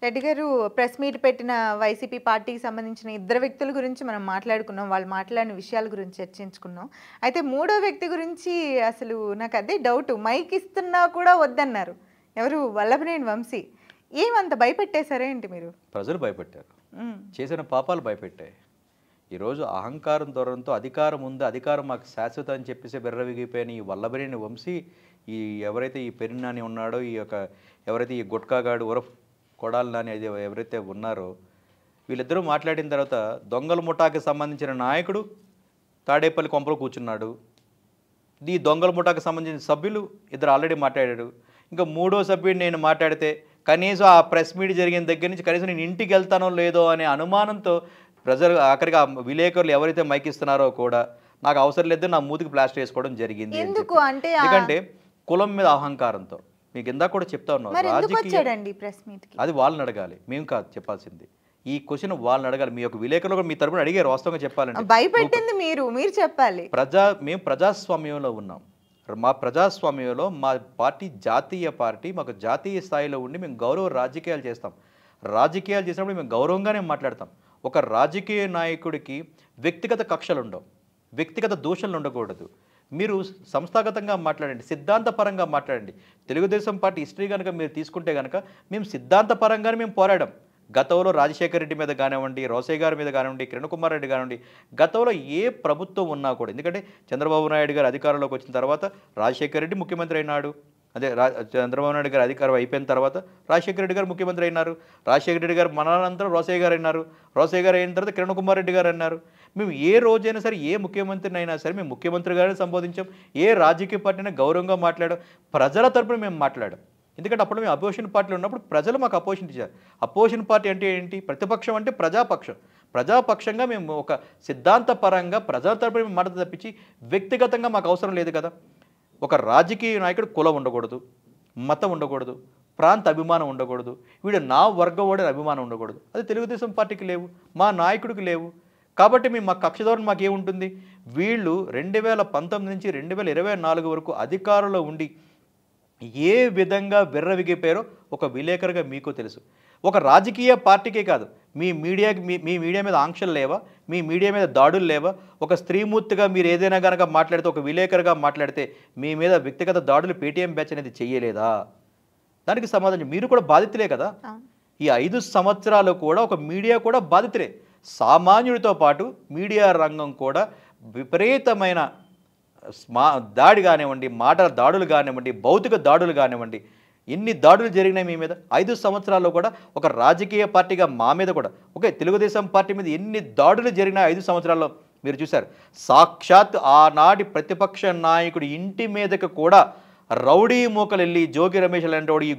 రెడ్డి గారు press meet పెట్టిన YCP పార్టీకి సంబంధించిన ఇద్దరు వ్యక్తుల గురించి మనం మాట్లాడుకున్నాం. వాళ్ళు మాట్లాడిన విషయాల గురించి చర్చించుకున్నాం. అయితే మూడో వ్యక్తి గురించి అసలు నాకు అదే డౌట్. మైక్ ఇస్తున్నా కూడా వద్దన్నారు. ఎవరు? వల్లభనేని వంశీ. ఏమంత భయపెట్టేశారేంటి మీరు? ప్రజలు భయపెట్టారు. చేసిన పాపాలు భయపెట్టాయి. ఈరోజు అహంకారం ధోరణితో అధికారం ఉంది, అధికారం మాకు శాశ్వతం అని చెప్పేసి బెర్రవిగిపోయిన ఈ వల్లభనేని వంశీ, ఈ ఎవరైతే ఈ పెరినాని ఉన్నాడో, ఈ యొక్క ఎవరైతే ఈ గుట్కాగాడు ఉరఫ్ కొడాలి నాని అది ఎవరైతే ఉన్నారో, వీళ్ళిద్దరూ మాట్లాడిన తర్వాత దొంగల ముఠాకి సంబంధించిన నాయకుడు తాడేపల్లి కొంపలో కూర్చున్నాడు. ఈ దొంగల ముఠాకి సంబంధించిన సభ్యులు ఇద్దరు ఆల్రెడీ మాట్లాడాడు. ఇంకా మూడో సభ్యుడు నేను మాట్లాడితే కనీసం ఆ ప్రెస్ మీట్ జరిగిన దగ్గర నుంచి కనీసం నేను ఇంటికి వెళ్తానో లేదో అనే అనుమానంతో ప్రజలు ఆఖరికి ఆ విలేకరులు ఎవరైతే మైక్ ఇస్తున్నారో కూడా నాకు అవసరం లేదు, నా మూతికి ప్లాస్టర్ వేసుకోవడం జరిగింది. ఎందుకంటే కులం మీద అహంకారంతో. మీకు ఇందాక కూడా చెప్తా ఉన్నాం, అది వాళ్ళని అడగాలి, మేము కాదు చెప్పాల్సింది. ఈ క్వశ్చన్ వాళ్ళని అడగాలి. మీ యొక్క విలేకరులు కూడా మీ తరపున అడిగారు. వాస్తవంగా చెప్పాలంటే భయపెట్టింది మీరు చెప్పాలి. మేము ప్రజాస్వామ్యంలో ఉన్నాం. మా ప్రజాస్వామ్యంలో మా పార్టీ జాతీయ పార్టీ, మాకు జాతీయ స్థాయిలో ఉండి మేము గౌరవ రాజకీయాలు చేస్తాం. రాజకీయాలు చేసినప్పుడు మేము గౌరవంగానే మాట్లాడతాం. ఒక రాజకీయ నాయకుడికి వ్యక్తిగత కక్షలు ఉండవు, వ్యక్తిగత దూషణలు ఉండకూడదు. మీరు సంస్థాగతంగా మాట్లాడండి, సిద్ధాంతపరంగా మాట్లాడండి. తెలుగుదేశం పార్టీ హిస్టరీ కనుక మీరు తీసుకుంటే కనుక మేము సిద్ధాంతపరంగానే మేము పోరాడాం. గతంలో రాజశేఖర రెడ్డి మీద కానివ్వండి, రోసయ్య గారి మీద కానివ్వండి, కిరణ్ కుమార్ రెడ్డి కానివ్వండి, గతంలో ఏ ప్రభుత్వం ఉన్నా కూడా, ఎందుకంటే చంద్రబాబు నాయుడు గారు అధికారంలోకి వచ్చిన తర్వాత రాజశేఖర రెడ్డి ముఖ్యమంత్రి అయినాడు. అదే చంద్రబాబు నాయుడు గారు అధికారం అయిపోయిన తర్వాత రాజశేఖర రెడ్డి గారు ముఖ్యమంత్రి అయినారు. రాజశేఖర రెడ్డి గారు మరణానంతరం రోసయ్య గారు అయినారు. రోసయ్య గారు అయిన తర్వాత కిరణ్ కుమార్ రెడ్డి గారు అన్నారు. మేము ఏ రోజైనా సరే ఏ ముఖ్యమంత్రిని అయినా సరే మేము ముఖ్యమంత్రి గారిని సంబోధించాం. ఏ రాజకీయ పార్టీని గౌరవంగా మాట్లాడాం. ప్రజల తరపున మేము మాట్లాడాం. ఎందుకంటే అప్పుడు మేము అపోజిషన్ పార్టీలో ఉన్నప్పుడు ప్రజలు మాకు అపోజిషన్ ఇచ్చారు. అపోజిషన్ పార్టీ అంటే ఏంటి? ప్రతిపక్షం అంటే ప్రజాపక్షం. ప్రజాపక్షంగా మేము ఒక సిద్ధాంతపరంగా ప్రజల తరపున మేము మద్దతు తప్పించి వ్యక్తిగతంగా మాకు అవసరం లేదు కదా. ఒక రాజకీయ నాయకుడు కులం ఉండకూడదు, మతం ఉండకూడదు, ప్రాంత అభిమానం ఉండకూడదు, వీడు నా వర్గం వాడే అభిమానం ఉండకూడదు. అది తెలుగుదేశం పార్టీకి లేవు, మా నాయకుడికి లేవు. కాబట్టి మేము మా కక్ష ధోరణి మాకేముంటుంది? వీళ్ళు 2019 నుంచి 2024 వరకు అధికారంలో ఉండి ఏ విధంగా విర్రవిగిపోయారో ఒక విలేకరుగా మీకు తెలుసు. ఒక రాజకీయ పార్టీకే కాదు, మీ మీడియా మీద ఆంక్షలు లేవా? మీ మీడియా మీద దాడులు లేవా? ఒక స్త్రీమూర్తిగా మీరు ఏదైనా కనుక మాట్లాడితే, ఒక విలేకరుగా మాట్లాడితే మీ మీద వ్యక్తిగత దాడులు పేటీఎం బ్యాచ్ అనేది చెయ్యలేదా? దానికి సమాధానం మీరు కూడా బాధితులే కదా. ఈ 5 సంవత్సరాలు కూడా ఒక మీడియా కూడా బాధితులే. సామాన్యుడితో పాటు మీడియా రంగం కూడా విపరీతమైన దాడి కానివ్వండి, మాటల దాడులు కానివ్వండి, భౌతిక దాడులు కానివ్వండి, ఎన్ని దాడులు జరిగినాయి మీ మీద. 5 సంవత్సరాల్లో కూడా ఒక రాజకీయ పార్టీగా మా మీద కూడా, ఓకే, తెలుగుదేశం పార్టీ మీద ఎన్ని దాడులు జరిగినాయి 5 సంవత్సరాల్లో మీరు చూశారు. సాక్షాత్ ఆనాటి ప్రతిపక్ష నాయకుడి ఇంటి మీదకి కూడా రౌడీ మూకలు వెళ్ళి జోగి రమేష్ లాంటి వాడు, ఈ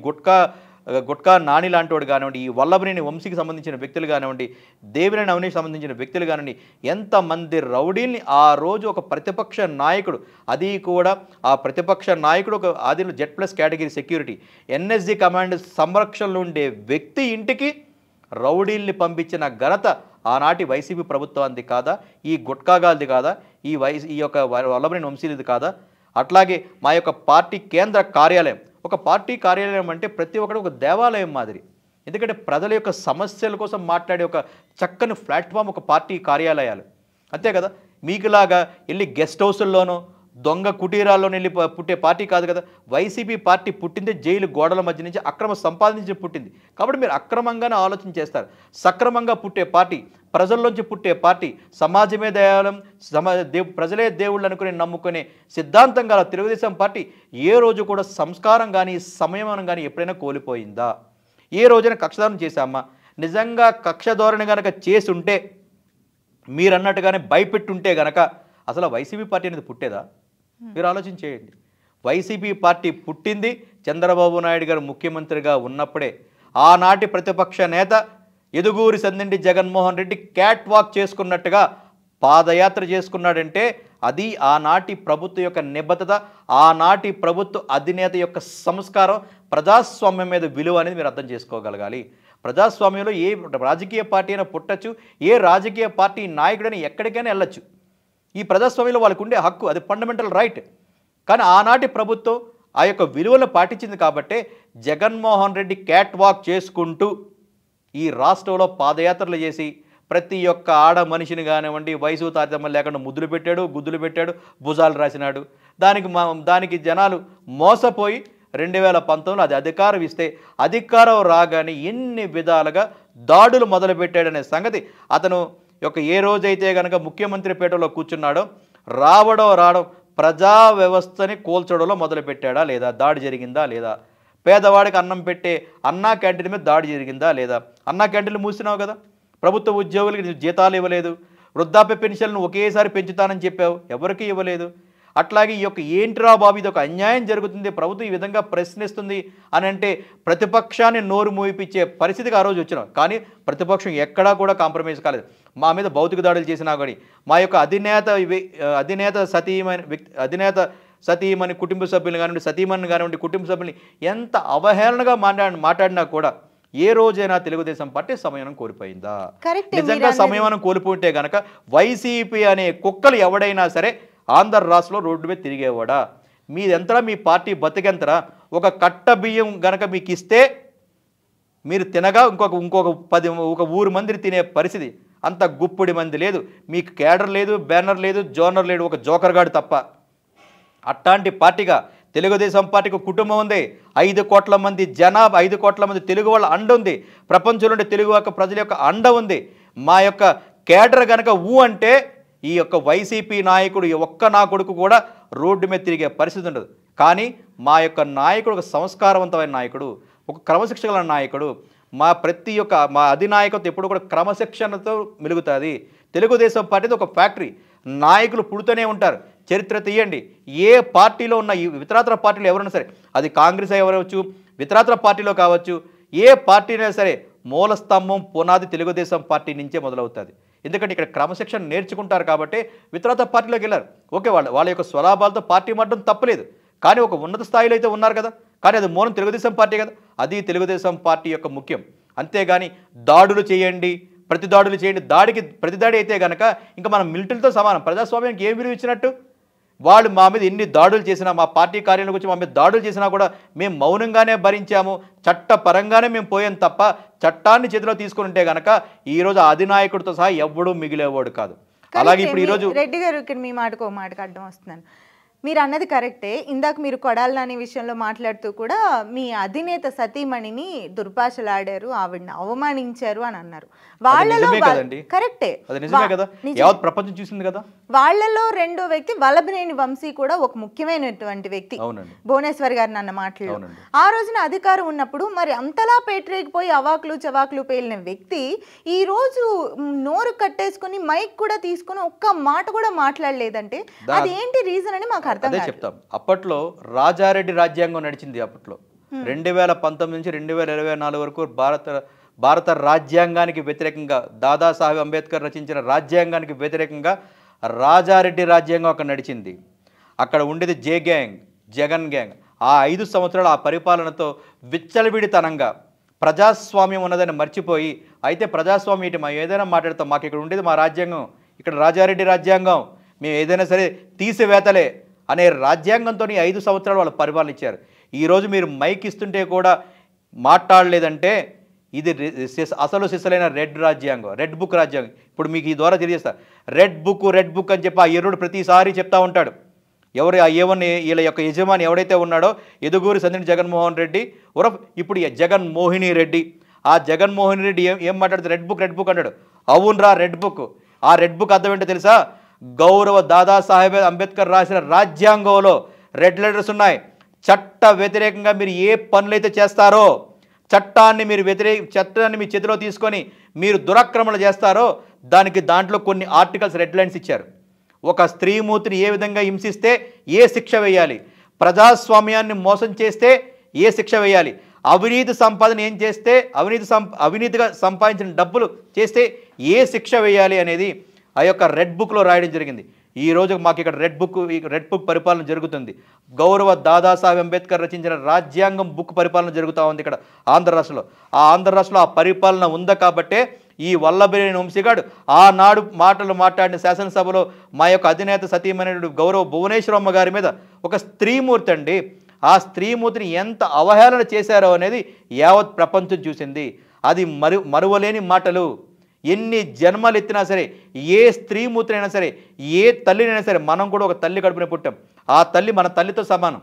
గుట్కా నాని లాంటి వాడు కానివ్వండి, ఈ వల్లభనేని వంశీకి సంబంధించిన వ్యక్తులు కానివ్వండి, దేవినేని అవినీతికి సంబంధించిన వ్యక్తులు కానివ్వండి, ఎంతమంది రౌడీల్ని ఆ రోజు ఒక ప్రతిపక్ష నాయకుడు, అది కూడా ఆ ప్రతిపక్ష నాయకుడు ఒక ఆదిలో Z+ category security NSG command సంరక్షణలో ఉండే వ్యక్తి ఇంటికి రౌడీల్ని పంపించిన ఘనత ఆనాటి వైసీపీ ప్రభుత్వానికి కాదా? ఈ గుట్కాగాల్ది కాదా? ఈ యొక్క వల్లభనేని వంశీది కాదా? అట్లాగే మా యొక్క పార్టీ కేంద్ర కార్యాలయం, ఒక పార్టీ కార్యాలయం అంటే ప్రతి ఒక్కటి ఒక దేవాలయం మాదిరి. ఎందుకంటే ప్రజల యొక్క సమస్యల కోసం మాట్లాడే ఒక చక్కని ప్లాట్ఫామ్ ఒక పార్టీ కార్యాలయాలు, అంతే కదా. మీకులాగా వెళ్ళి గెస్ట్ హౌసుల్లోనో దొంగ కుటీరాల్లోనే వెళ్ళి పుట్టే పార్టీ కాదు కదా. వైసీపీ పార్టీ పుట్టింది జైలు గోడల మధ్య నుంచి అక్రమ సంపాదించి పుట్టింది. కాబట్టి మీరు అక్రమంగానే ఆలోచన చేస్తారు. సక్రమంగా పుట్టే పార్టీ, ప్రజల్లోంచి పుట్టే పార్టీ, సమాజమే దయాళం, ప్రజలే దేవుళ్ళు అనుకుని నమ్ముకునే సిద్ధాంతం గల తెలుగుదేశం పార్టీ ఏ రోజు కూడా సంస్కారం కానీ సంయమనం కానీ ఎప్పుడైనా కోల్పోయిందా? ఏ రోజైనా కక్షదానం చేశామా? నిజంగా కక్ష ధోరణి కనుక చేసి ఉంటే, మీరు అన్నట్టుగానే భయపెట్టుంటే గనక అసలు వైసీపీ పార్టీ అనేది పుట్టేదా? మీరు ఆలోచన చేయండి. వైసీపీ పార్టీ పుట్టింది చంద్రబాబు నాయుడు గారు ముఖ్యమంత్రిగా ఉన్నప్పుడే. ఆనాటి ప్రతిపక్ష నేత ఎదుగూరి సందింటి జగన్మోహన్ రెడ్డి క్యాట్ వాక్ చేసుకున్నట్టుగా పాదయాత్ర చేసుకున్నాడంటే అది ఆనాటి ప్రభుత్వం యొక్క నిబద్ధత, ఆనాటి ప్రభుత్వ అధినేత యొక్క సంస్కారం, ప్రజాస్వామ్యం మీద విలువ అనేది మీరు అర్థం చేసుకోగలగాలి. ప్రజాస్వామ్యంలో ఏ రాజకీయ పార్టీ అయినా పుట్టచ్చు, ఏ రాజకీయ పార్టీ నాయకుడైనా ఎక్కడికైనా వెళ్ళచ్చు. ఈ ప్రజాస్వామ్యంలో వాళ్ళకు ఉండే హక్కు, అది ఫండమెంటల్ రైట్. కానీ ఆనాటి ప్రభుత్వం ఆ యొక్క విలువలను పాటించింది కాబట్టే జగన్మోహన్ రెడ్డి క్యాట్ వాక్ చేసుకుంటూ ఈ రాష్ట్రంలో పాదయాత్రలు చేసి ప్రతి ఒక్క ఆడ మనిషిని కానివ్వండి వయసు తారతమ్యం లేకుండా ముద్దులు పెట్టాడు, గుద్దులు పెట్టాడు, భుజాలు రాసినాడు. దానికి జనాలు మోసపోయి 2019లో అది అధికారం ఇస్తే అధికారం రాగానే ఎన్ని విధాలుగా దాడులు మొదలుపెట్టాడనే సంగతి అతను ఏ రోజైతే కనుక ముఖ్యమంత్రి పీఠంలో కూర్చున్నాడో రావడం ప్రజా వ్యవస్థని కూల్చడంలో మొదలుపెట్టాడా లేదా, దాడి జరిగిందా లేదా, పేదవాడికి అన్నం పెట్టే అన్నా క్యాంటీన్ మీద దాడి జరిగిందా లేదా, అన్నా క్యాంటీన్లు మూసినావు కదా, ప్రభుత్వ ఉద్యోగులకి జీతాలు ఇవ్వలేదు, వృద్ధాప్య పెన్షన్లను ఒకేసారి పెంచుతానని చెప్పావు, ఎవరికి ఇవ్వలేదు. అట్లాగే ఏంట్రా బాబు ఇది ఒక అన్యాయం జరుగుతుంది, ప్రభుత్వం ఈ విధంగా ప్రశ్నిస్తుంది అని అంటే ప్రతిపక్షాన్ని నోరు మూయిపించే పరిస్థితికి ఆ రోజు వచ్చినాం. కానీ ప్రతిపక్షం ఎక్కడా కూడా కాంప్రమైజ్ కాలేదు. మా మీద భౌతిక దాడులు చేసినా కానీ మా యొక్క అధినేత సతీమణి కుటుంబ సభ్యులు కానివ్వండి, సతీమణి కానివ్వండి, కుటుంబ సభ్యుల్ని ఎంత అవహేళనగా మాట్లాడినా కూడా ఏ రోజైనా తెలుగుదేశం పార్టీ సంయమనం కోల్పోయిందా? నిజంగా సంయమనం కోల్పోతే గనక వైసీపీ అనే కుక్కలు ఎవడైనా సరే ఆంధ్ర రాష్ట్రంలో రోడ్డు మీద తిరిగేవాడా? మీదెంతరా, మీ పార్టీ బతికెంతరా? ఒక కట్ట బియ్యం గనక మీకు ఇస్తే మీరు తినగా ఒక ఊరు మందిని తినే పరిస్థితి. అంత గుప్పిడి మంది లేదు, మీకు కేడర్ లేదు, బ్యానర్ లేదు, జోనర్ లేడు, ఒక జోకర్గాడు తప్ప. అట్లాంటి పార్టీగా తెలుగుదేశం పార్టీకి కుటుంబం ఉంది, 5 కోట్ల మంది జనాభా, 5 కోట్ల మంది తెలుగు వాళ్ళ అండ ఉంది, ప్రపంచంలో తెలుగు ప్రజల యొక్క అండ ఉంది. మా యొక్క కేడర్ కనుక అంటే ఈ వైసీపీ నాయకుడు నా కొడుకు కూడా రోడ్డు మీద తిరిగే పరిస్థితి ఉండదు. కానీ మా యొక్క నాయకుడు ఒక సంస్కారవంతమైన నాయకుడు, ఒక క్రమశిక్షణ నాయకుడు. మా అధినాయకత్వం ఎప్పుడు కూడా క్రమశిక్షణతో మెలుగుతుంది. తెలుగుదేశం పార్టీది ఒక ఫ్యాక్టరీ, నాయకులు పుడుతూనే ఉంటారు. చరిత్ర తీయండి, ఏ పార్టీలో ఉన్న ఇతరాతర పార్టీలు ఎవరైనా సరే, అది కాంగ్రెస్ అవ్వచ్చు, ఇతరాతర పార్టీలో కావచ్చు, ఏ పార్టీ అయినా సరే మూల స్తంభం పునాది తెలుగుదేశం పార్టీ నుంచే మొదలవుతుంది. ఎందుకంటే ఇక్కడ క్రమశిక్షణ నేర్చుకుంటారు కాబట్టి ఇతరాతర పార్టీలోకి వెళ్ళారు. ఓకే, వాళ్ళ యొక్క స్వలాభాలతో పార్టీ మారడం తప్పలేదు, కానీ ఒక ఉన్నత స్థాయిలో అయితే ఉన్నారు కదా. కానీ అది మూలం తెలుగుదేశం పార్టీ కదా, అది తెలుగుదేశం పార్టీ యొక్క ముఖ్యం. అంతేగాని దాడులు చేయండి, ప్రతిదాడులు చేయండి, ప్రతిదాడి అయితే కనుక ఇంకా మనం మిలిటరీతో సమానం. ప్రజాస్వామ్యానికి ఏం విలువ ఇచ్చినట్టు? వాళ్ళు మా మీద ఎన్ని దాడులు చేసినా, మా పార్టీ కార్యాలయంలోకి వచ్చి మా మీద దాడులు చేసినా కూడా మేము మౌనంగానే భరించాము, చట్టపరంగానే మేము పోయాం తప్ప చట్టాన్ని చేతిలో తీసుకుని ఉంటే కనుక ఈరోజు అధినాయకుడితో సహా ఎవ్వడూ మిగిలేవాడు కాదు. అలాగే ఇప్పుడు ఈరోజు రెడ్డి గారు ఇక్కడ మీ మాటకు అడ్డం వస్తున్నాను. మీరు అన్నది కరెక్టే. ఇందాక మీరు కొడాలి నాని విషయంలో మాట్లాడుతూ కూడా మీ అధినేత సతీమణిని దుర్భాషలాడారు, ఆవిడని అవమానించారు అని అన్నారు. వాళ్ళలో కరెక్టే, ప్రపంచం చూసింది కదా. వాళ్ళలో రెండో వ్యక్తి వల్లభనేని వంశీ కూడా ఒక ముఖ్యమైనటువంటి వ్యక్తి. భువనేశ్వర్ గారిని అన్న మాటలు ఆ రోజున అధికారం ఉన్నప్పుడు మరి అంతలా పేటరేగిపోయి అవాకులు చవాకులు పేలిన వ్యక్తి ఈ రోజు నోరు కట్టేసుకుని మైక్ కూడా తీసుకుని ఒక్క మాట కూడా మాట్లాడలేదంటే అది ఏంటి రీజన్ అని మాకు అదే చెప్తాం. అప్పట్లో రాజారెడ్డి రాజ్యాంగం నడిచింది. అప్పట్లో 2019 నుంచి 2024 వరకు భారత రాజ్యాంగానికి వ్యతిరేకంగా దాదాసాహెబ్ అంబేద్కర్ రచించిన రాజ్యాంగానికి వ్యతిరేకంగా రాజారెడ్డి రాజ్యాంగం అక్కడ నడిచింది. అక్కడ ఉండేది జగన్ గ్యాంగ్. ఆ 5 సంవత్సరాలు ఆ పరిపాలనతో విచ్చలవిడితనంగా ప్రజాస్వామ్యం ఉన్నదని మర్చిపోయి, అయితే ప్రజాస్వామ్యం ఏంటి, మేము ఏదైనా మాట్లాడతాం, మాకు ఇక్కడ ఉండేది మా రాజ్యాంగం, ఇక్కడ రాజారెడ్డి రాజ్యాంగం, మేము ఏదైనా సరే తీసివేతలే అనే రాజ్యాంగంతో 5 సంవత్సరాలు వాళ్ళు పరిపాలన ఇచ్చారు. ఈరోజు మీరు మైక్ ఇస్తుంటే కూడా మాట్లాడలేదంటే ఇది అసలు సిసలైన రెడ్ బుక్ రాజ్యాంగం. ఇప్పుడు మీకు ఈ ద్వారా తెలియజేస్తా, రెడ్ బుక్ అని చెప్పి ఆ ఎర్రుడు ప్రతిసారి చెప్తా ఉంటాడు. వీళ్ళ యొక్క యజమాని ఎవడైతే ఉన్నాడో ఎదుగూరి సందిని జగన్మోహన్ రెడ్డి ఉరఫ్ ఇప్పుడు జగన్మోహిని రెడ్డి. ఆ జగన్మోహిని రెడ్డి ఏం మాట్లాడుతుంది, రెడ్ బుక్ అంటాడు. అవునరా, రెడ్ బుక్. ఆ రెడ్ బుక్ అర్థం ఏంటో తెలుసా? గౌరవ దాదాసాహెబ్ అంబేద్కర్ రాసిన రాజ్యాంగంలో రెడ్ లెటర్స్ ఉన్నాయి. చట్ట వ్యతిరేకంగా మీరు ఏ పనులైతే చేస్తారో, చట్టాన్ని మీ చేతిలో తీసుకొని మీరు దురాక్రమణ చేస్తారో దాంట్లో కొన్ని ఆర్టికల్స్ రెడ్ లైన్స్ ఇచ్చారు. ఒక స్త్రీమూర్తిని ఏ విధంగా హింసిస్తే ఏ శిక్ష వేయాలి, ప్రజాస్వామ్యాన్ని మోసం చేస్తే ఏ శిక్ష వేయాలి, అవినీతి సంపాదన ఏం చేస్తే అవినీతిగా సంపాదించిన డబ్బులు చేస్తే ఏ శిక్ష వేయాలి అనేది ఆ యొక్క రెడ్ బుక్లో రాయడం జరిగింది. ఈరోజు మాకు ఇక్కడ రెడ్ బుక్ పరిపాలన జరుగుతుంది. గౌరవ దాదాసాహెబ్ అంబేద్కర్ రచించిన రాజ్యాంగం బుక్ పరిపాలన జరుగుతూ ఉంది ఇక్కడ ఆంధ్ర రాష్ట్రంలో. ఆ ఆంధ్ర రాష్ట్రంలో ఆ పరిపాలన ఉంది కాబట్టే ఈ వల్లభనేని వంశీగాడు ఆనాడు మాటలు మాట్లాడిన శాసనసభలో మా యొక్క అధినేత సతీమణి గౌరవ భువనేశ్వరమ్మ గారి మీద ఒక స్త్రీమూర్తి అండి, ఆ స్త్రీమూర్తిని ఎంత అవహేళన చేశారో అనేది యావత్ ప్రపంచం చూసింది. అది మరువలేని మాటలు. ఎన్ని జన్మలు ఎత్తినా సరే, ఏ స్త్రీమూర్తినైనా సరే, ఏ తల్లినైనా సరే, మనం కూడా ఒక తల్లి కడుపునే పుట్టాం. ఆ తల్లి మన తల్లితో సమానం.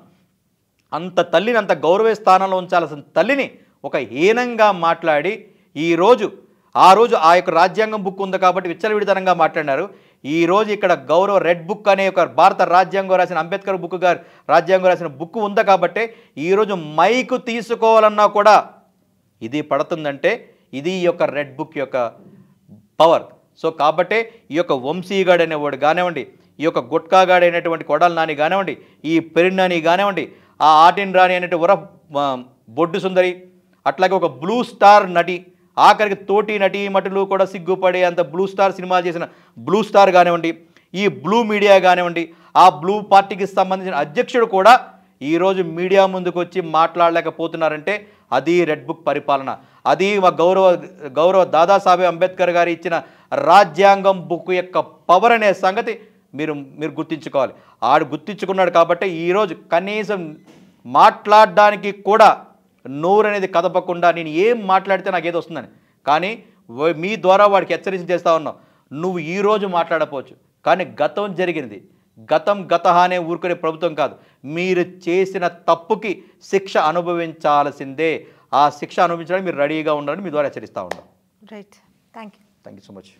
అంత తల్లిని అంత గౌరవ స్థానంలో ఉంచాల్సిన తల్లిని ఒక హీనంగా మాట్లాడి ఈరోజు ఆ రోజు ఆ యొక్క రాజ్యాంగం బుక్ ఉంది కాబట్టి విచ్చలవిడితనంగా మాట్లాడినారు. ఈరోజు ఇక్కడ గౌరవ రెడ్ బుక్ అనే ఒక భారత రాజ్యాంగం రాసిన అంబేద్కర్ బుక్ గారు రాజ్యాంగం రాసిన బుక్ ఉంది కాబట్టి ఈరోజు మైకు తీసుకోవాలన్నా కూడా ఇది పడుతుందంటే ఇది ఈ యొక్క రెడ్ బుక్ యొక్క పవర్. సో కాబట్టే ఈ యొక్క వంశీగాడు అనేవాడు కానివ్వండి, ఈ యొక్క గుట్కాగాడు అయినటువంటి కొడాలి నాని కానివ్వండి, ఈ పెరినాని కానివ్వండి, ఆ ఆటిన్ రాణి అనేటువంటి బొడ్డు సుందరి, అట్లాగే ఒక బ్లూ స్టార్ నటి, ఆఖరికి తోటి నటీమటులు కూడా సిగ్గుపడే అంత బ్లూ స్టార్ సినిమాలు చేసిన బ్లూ స్టార్ కానివ్వండి, ఈ బ్లూ మీడియా కానివ్వండి, ఆ బ్లూ పార్టీకి సంబంధించిన అధ్యక్షుడు కూడా ఈరోజు మీడియా ముందుకు వచ్చి మాట్లాడలేకపోతున్నారంటే అది రెడ్ బుక్ పరిపాలన. అది మా గౌరవ దాదాసాహెబ్ అంబేద్కర్ గారు ఇచ్చిన రాజ్యాంగం బుక్ యొక్క పవర్ అనే సంగతి మీరు గుర్తించుకోవాలి. ఆడు గుర్తించుకున్నాడు కాబట్టి ఈరోజు కనీసం మాట్లాడడానికి కూడా నోరు అనేది కదపకుండా నేను ఏం మాట్లాడితే నాకు ఏదో వస్తుందని, కానీ మీ ద్వారా వాడికి హెచ్చరించి చేస్తూ ఉన్నాం. నువ్వు ఈరోజు మాట్లాడకపోవచ్చు, కానీ గతం జరిగినది గతహ అనే ఊరుకునే ప్రభుత్వం కాదు. మీరు చేసిన తప్పుకి శిక్ష అనుభవించాల్సిందే. ఆ శిక్ష అనుభవించడానికి మీరు రెడీగా ఉండాలని మీ ద్వారా హెచ్చరిస్తూ ఉన్నాం. Right, thank you so much.